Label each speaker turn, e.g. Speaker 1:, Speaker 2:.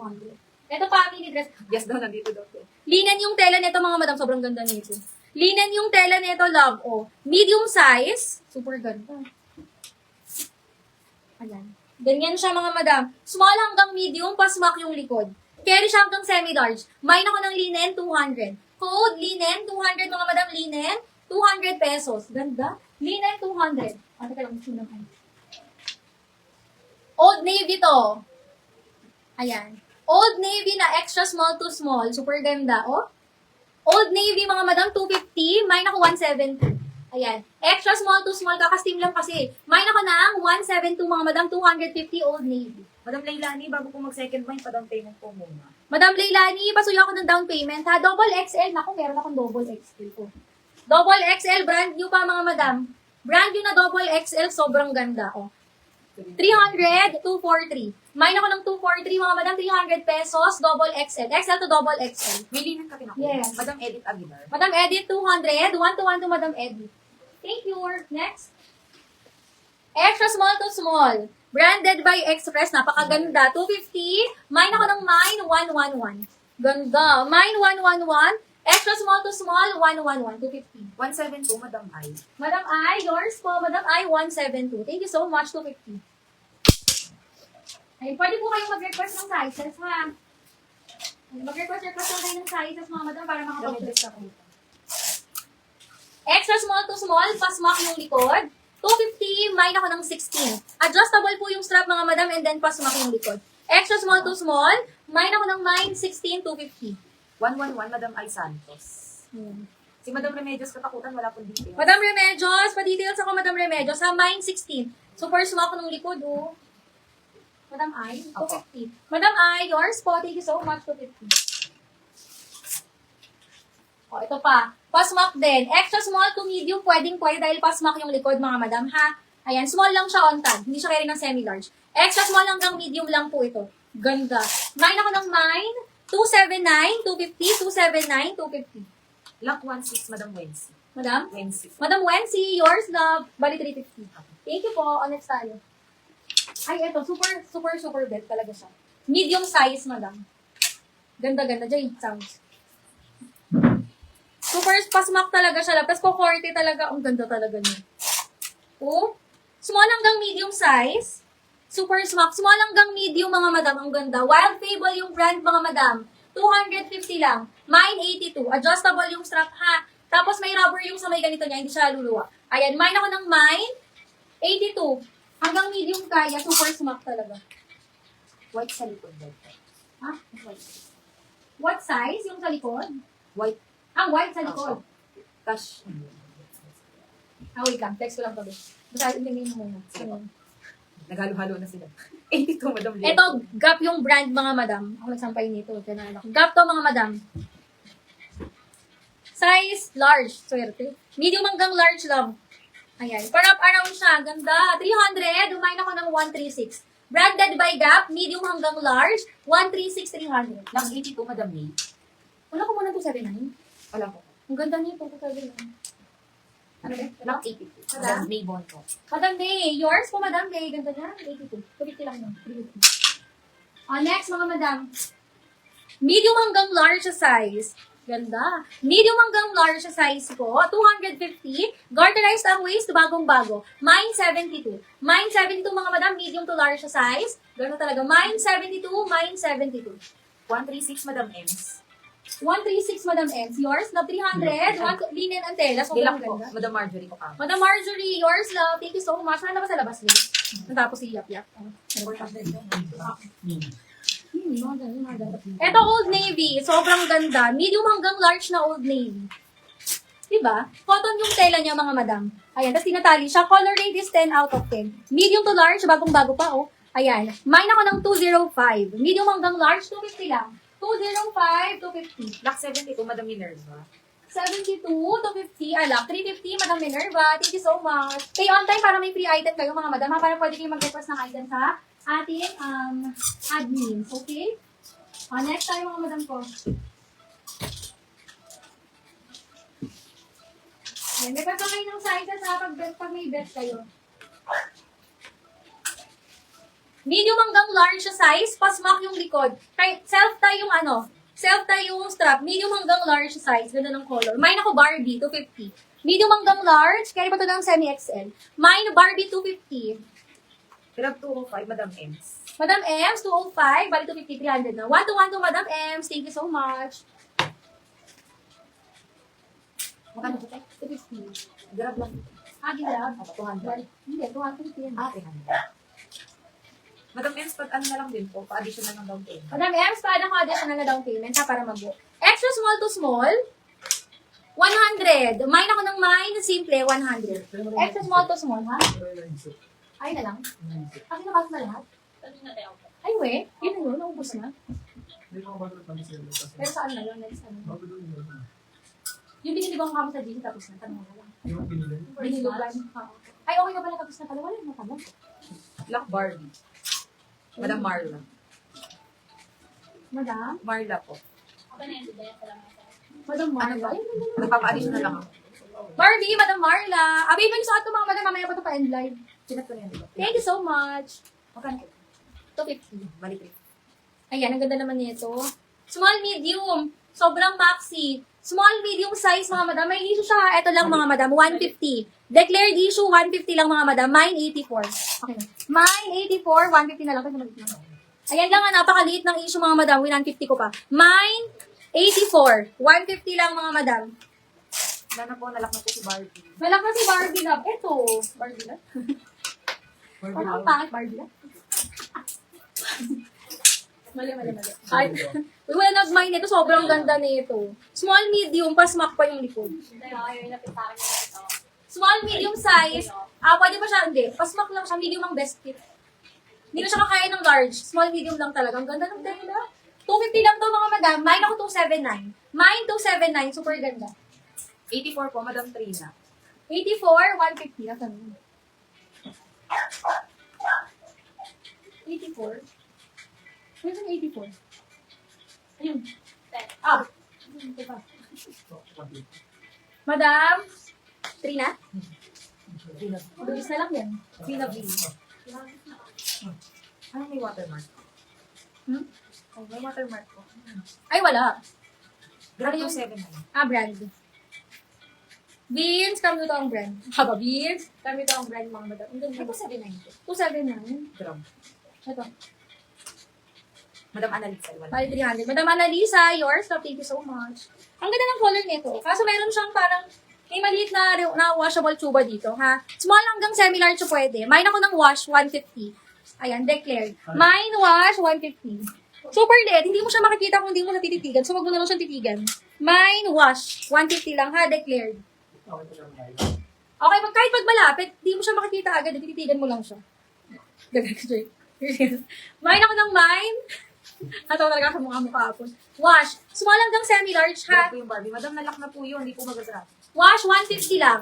Speaker 1: 200. Ito family dress.
Speaker 2: Yes daw, nandito daw.
Speaker 1: Linen yung tela nito mga madam. Sobrang ganda nito. Linen yung tela nito, love. Oh. Medium size. Super ganda. Ayan. Ganyan siya mga madam. Small hanggang medium, pasmak yung likod. Carry siya hanggang semi-large. Main ako ng linen, 200. Code, linen, 200 mga madam, linen, 200 pesos. Ganda. Linen, 200. Ano ka lang, sunang kayo. Old Navy to. Ayan. Old Navy na extra small to small. Super ganda, oh. Old Navy, mga madam, 250. Main ako 170. Ayan. Extra small to small, kaka-steam lang kasi. Main ako ng 172, mga madam, 250 Old Navy.
Speaker 2: Madam Lailani, bago po mag-second mind, pa-down payment po muna.
Speaker 1: Madam Leilani, pasuyo ako ng down payment, ha? Double XL. Naku, meron akong double XL po. Double XL, brand new pa, mga madam. Brand new na double XL, sobrang ganda, oh. 300, 243. Main ako ng 243, mga madam, 300 pesos, double XL. XL to double XL.
Speaker 2: May linan ka pinako.
Speaker 1: Yes.
Speaker 2: Madam Edith Aguilar.
Speaker 1: Madam Edit, 200. 1-to-1 to Madam Edit. Thank you. Next. Extra small to small. Branded by Express. Napakaganda. 250. Mine ako ng mine, 111. Ganda. Mine, 111. Extra small to small, 111. 250.
Speaker 2: 172, Madam I.
Speaker 1: Madam I, yours po. Madam I, 172. Thank you so much. 250. Ay, pwede po kayong mag-request ng sizes, ha? Mag-request lang kayo ng sizes, mga madam, para makapag-request ako. Extra small to small, pasmak yung likod. 250, mine ako ng 16. Adjustable po yung strap, mga madam, and then pasmak yung likod. Extra small to small, mine ako ng mine, 16, 250.
Speaker 2: 111, Madam I Santos. Si Madam Remedios katakutan, wala pong details.
Speaker 1: Madam Remedios, pa-details ako, Madam Remedios. Sa mine, 16. Super smak ng likod, oh. Madam I, 250. Madam I, yours po. Thank you so much, 250. O, ito pa. Pasmak din. Extra small to medium, pwede dahil pasmak yung likod, mga madam, ha? Ayan, small lang siya on tag. Hindi siya carry ng semi-large. Extra small hanggang medium lang po ito. Ganda. Mine ako ng mine. 279, 250, 279, 250.
Speaker 2: Lock 16, Madam Wensi.
Speaker 1: Madam?
Speaker 2: Wensi.
Speaker 1: Madam Wensi, yours, love. Bali, 350. Thank you po. On next tayo. Ay, ito. Super bed talaga siya. Medium size, madam. Ganda. Diyan, sounds. Super pasmak talaga siya. Tapos po 40 talaga. Ang ganda talaga niya. Oh. Small hanggang medium size. Super smack. Small hanggang medium, mga madam. Ang ganda. Wild Fable yung brand, mga madam. 250 lang. Mine 82. Adjustable yung strap, ha. Tapos may rubber yung sa may ganito niya. Hindi siya luluwa. Ayan. Mine ako ng mine. 82. Hanggang medium kaya. Super smack talaga.
Speaker 2: White sa likod daw.
Speaker 1: Ha? What size yung sa likod?
Speaker 2: White.
Speaker 1: White sa likod.
Speaker 2: Cash.
Speaker 1: Wait lang. Text ko lang to. Basta intingin mo muna.
Speaker 2: Naghalo-halo na sila. 82, Madam Leo.
Speaker 1: Ito, Gap yung brand, mga madam. Ako nagsampay nito. Gap to, mga madam. Size, large. Swerte. Medium hanggang large, love. Ayan. Parap around siya. Ganda. 300. Umain ako ng 136. Branded by Gap. Medium hanggang large. 136, 300.
Speaker 2: Lock 82, Madam May.
Speaker 1: Wala ko muna 279.
Speaker 2: Wala po.
Speaker 1: Ang ganda niya po. 279. Ano ba?
Speaker 2: Lock 82. Madam May Bonto.
Speaker 1: Madam May, yours po, Madam May. Ganda niya. 82. 250 lang yun. 350. Next, mga madam. Medium hanggang large size. Ganda. Medium hanggang large size po. 250. Garterized ang waist, bagong-bago. Mine 72. Mine 72, mga madam. Medium to large size. Ganda talaga. Mine 72. Mine 72.
Speaker 2: 136, Madam Ems.
Speaker 1: 136, Madam Ems. Yours, love, 300. Linen and tela. Sobrang
Speaker 2: Dilak po.
Speaker 1: ganda.
Speaker 2: Madam Marjorie ko kamo.
Speaker 1: Madam Marjorie, yours, love. Thank you so much. Wala na ba sa labas, Liz? Natapos si Yap Yap. Ito, Old Navy. Sobrang ganda. Medium hanggang large na Old Navy. Diba? Cotton yung tela niya, mga madam. Ayan, tapos tinatali siya. Color rate is 10 out of 10. Medium to large, bagong-bago pa, oh. Ayan. Mine ako ng 205. Medium hanggang large, 250 lang. 205, 250.
Speaker 2: Lock 72, Madam Minerva.
Speaker 1: 72 to 50, 350, Madam Minerva. Thank you so much. Stay on time para may free item kayo, mga madam. Para pwede kayo mag-request ng item sa ating admins. Okay? Next tayo, mga madam ko. Request ko kayo ng sizes, ha, pag may bet kayo. Medium hanggang large siya size, pasmak yung likod. Kay self-tie yung self-tie yung strap. Medium hanggang large size, ganda ng color. Mine ako Barbie, 250. Medium hanggang large, kaya pa ito ng semi-XL. Mine Barbie, 250.
Speaker 2: Grab 205, Madam Ems.
Speaker 1: Madam Ems, 205, bali 250, 300 na. 1 to Madam Ems, thank you so much.
Speaker 2: Magkano po tayo?
Speaker 1: 250.
Speaker 2: Grab lang.
Speaker 1: Grab.
Speaker 2: 200.
Speaker 1: Hindi, 250 yan.
Speaker 2: 300. Madam Ems, pag ano na lang din po, pa-additional ng down payment.
Speaker 1: Madam Ems, paano ko additional na down payment ha, para mag-book? Extra small to small, 100. Mine ako ng mine, simple, 100. Extra small to small, ha? Ay na lang. Akin na na lahat. Ay, we. Yun na yun, naubos na. Pero saan na yun? Next ano? Yung binili ko kamo sa GC, tapos na. Tanong mo lang. Binilugan. Ay, okay ka pala, tapos na pala. Wala na pala.
Speaker 2: Black Barbie. Madam Marla.
Speaker 1: Madam?
Speaker 2: Marla po.
Speaker 1: Madam Marla.
Speaker 2: Ano ba? Nagpapa-additional lang ako.
Speaker 1: Barbie, Madam Marla. Abi, ba yung suot ko mga madam, mamaya pa ito pa-end live.
Speaker 2: Sinat ko na yan, di ba?
Speaker 1: Thank you so much.
Speaker 2: Magkano po?
Speaker 1: 250.
Speaker 2: Balik rin.
Speaker 1: Ayan, ang ganda naman nito. Small, medium. Sobrang maxi. Small, medium size, mga madam. May issue siya. Ito lang, mga madam. 150. Declared issue, 150 lang, mga madam. Mine, 84. Okay na. Mine, 84. 150 na lang. Ito maliit na. Ayan lang, napakaliit ng issue, mga madam. 150 ko pa. Mine, 84. 150 lang, mga madam.
Speaker 2: Wala na po, nalak na po si Barbie.
Speaker 1: Malak na si Barbie Love. Ito. Barbie Love. Parang pangit, Barbie Love. Mali. Ay, wala nag-mine ito. Sobrang ganda nito. Small, medium, pasmak pa yung likod. Small, medium size. Pwede pa siya, hindi. Pasmak lang siya. Medium ang best fit. Hindi na siya kakaya ng large. Small, medium lang talaga. Ang ganda ng ganda. 250 lang to, mga madam. Mine ako 279. Mine 279. Super ganda.
Speaker 2: 84 po, Madam Trina.
Speaker 1: 84, 150. Nasaan mo? 84? Where's ang 84? Ayun. Ito pa. Madam? Trina?
Speaker 2: Trina.
Speaker 1: Bilis na lang yan.
Speaker 2: Trina B. Ano may watermark?
Speaker 1: Hmm?
Speaker 2: Oh, may watermark po.
Speaker 1: Ay, wala.
Speaker 2: Grab
Speaker 1: Ano yun?
Speaker 2: 279.
Speaker 1: Brand. Beans, kami ito ang brand. Haba, Beans. Kami ito ang brand, mga madam. Ang ganda.
Speaker 2: Ito 79 po.
Speaker 1: 279.
Speaker 2: Grab.
Speaker 1: Ito.
Speaker 2: Madam Annalisa, wala.
Speaker 1: Bali 300. Madam Annalisa, yours. So, thank you so much. Ang ganda ng color nito. Kaso meron siyang parang may maliit na washable tuba dito, ha? Small hanggang semi-large so pwede. Mine ako ng wash, 150. Ayan, declared. Mine wash, 150. Super liit. Hindi mo siya makikita kung hindi mo siya tititigan. So, wag mo na lang siyang titigan. Mine wash, 150 lang, ha? Declared. Okay, kahit pag malapit, hindi mo siya makikita agad. Tititigan mo lang siya. Mine ako ng mine. Ataw talaga sa mukha mo kahapon. Wash. Small hanggang semi-large, ha?
Speaker 2: Grab po yung Barbie. Madam, nalak na po yun. Hindi po mag-grab.
Speaker 1: Wash, 150 lang.